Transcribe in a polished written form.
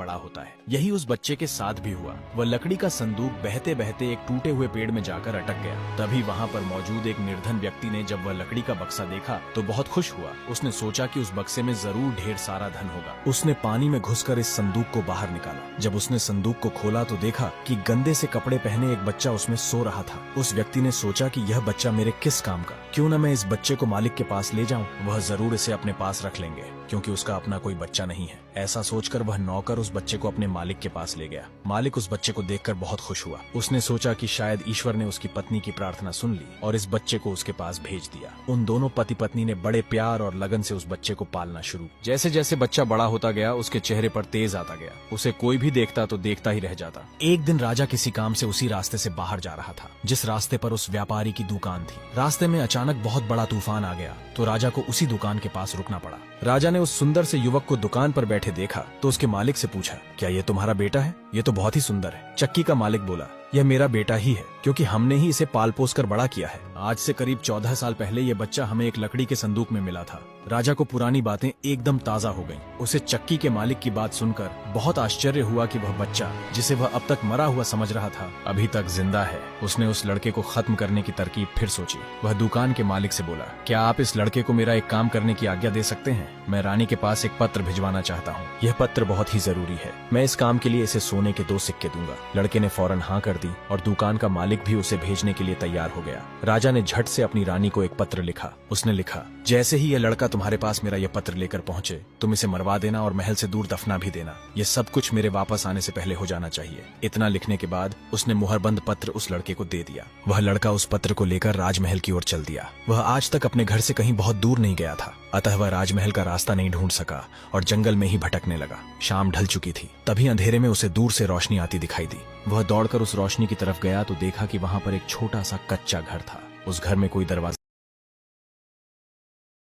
बड़ा होता है। यही उस बच्चे के साथ भी हुआ। वह लकड़ी का संदूक बहते बहते एक टूटे हुए पेड़ में जाकर अटक गया। तभी वहाँ पर मौजूद एक निर्धन व्यक्ति ने जब वह लकड़ी का बक्सा देखा तो बहुत खुश हुआ। उसने सोचा कि उस बक्से में जरूर ढेर सारा धन होगा। उसने पानी में घुसकर इस संदूक को बाहर निकाला। जब उसने संदूक को खोला तो देखा कि गंदे से कपड़े पहने एक बच्चा उसमें सो रहा था। उस व्यक्ति ने सोचा कि यह बच्चा मेरे किस काम का, क्यों न मैं इस बच्चे को मालिक के पास ले जाऊं, वह जरूर इसे अपने पास रख लेंगे क्योंकि उसका अपना कोई बच्चा नहीं है। ऐसा सोचकर वह नौकर उस बच्चे को अपने मालिक के पास ले गया। मालिक उस बच्चे को देखकर बहुत खुश हुआ। उसने सोचा कि शायद ईश्वर ने उसकी पत्नी की प्रार्थना सुन ली और इस बच्चे को उसके पास भेज दिया। उन दोनों पति पत्नी ने बड़े प्यार और लगन से उस बच्चे को पालना शुरू। जैसे जैसे बच्चा बड़ा होता गया उसके चेहरे पर तेज आता गया। उसे कोई भी देखता तो देखता ही रह जाता। एक दिन राजा किसी काम से उसी रास्ते से बाहर जा रहा था जिस रास्ते पर उस व्यापारी की दुकान थी। रास्ते में अचानक बहुत बड़ा तूफान आ गया तो राजा को उसी दुकान के पास रुकना पड़ा। राजा ने उस सुंदर से युवक को दुकान पर बैठे देखा तो उसके मालिक से पूछा, क्या ये तुम्हारा बेटा है? ये तो बहुत ही सुंदर है। चक्की का मालिक बोला, यह मेरा बेटा ही है क्योंकि हमने ही इसे पाल पोस कर बड़ा किया है। आज से करीब 14 साल पहले ये बच्चा हमें एक लकड़ी के संदूक में मिला था। राजा को पुरानी बातें एकदम ताजा हो गईं। उसे चक्की के मालिक की बात सुनकर बहुत आश्चर्य हुआ कि वह बच्चा जिसे वह अब तक मरा हुआ समझ रहा था अभी तक जिंदा है। उसने उस लड़के को खत्म करने की तरकीब फिर सोची। वह दुकान के मालिक से बोला, क्या आप इस लड़के को मेरा एक काम करने की आज्ञा दे सकते हैं? मैं रानी के पास एक पत्र भिजवाना चाहता हूँ। यह पत्र बहुत ही जरूरी है। मैं इस काम के लिए इसे सोने के 2 सिक्के दूंगा। लड़के ने फौरन हाँ कर दी और दुकान का मालिक भी उसे भेजने के लिए तैयार हो गया। राजा ने झट से अपनी रानी को एक पत्र लिखा। उसने लिखा, जैसे ही यह लड़का तुम्हारे पास मेरा यह पत्र लेकर पहुंचे तुम इसे मरवा देना और महल से दूर दफना भी देना। यह सब कुछ मेरे वापस आने से पहले हो जाना चाहिए। इतना लिखने के बाद उसने मुहरबंद पत्र उस लड़के को दे दिया। वह लड़का उस पत्र को लेकर राजमहल की ओर चल दिया। वह आज तक अपने घर से कहीं बहुत दूर नहीं गया था, अतः वह राजमहल का रास्ता नहीं ढूंढ सका और जंगल में ही भटकने लगा। शाम ढल चुकी थी। तभी अंधेरे में उसे दूर से रोशनी आती दिखाई दी। वह दौड़कर उस रोशनी की तरफ गया तो देखा कि वहां पर एक छोटा सा कच्चा घर था। उस घर में कोई दरवाजा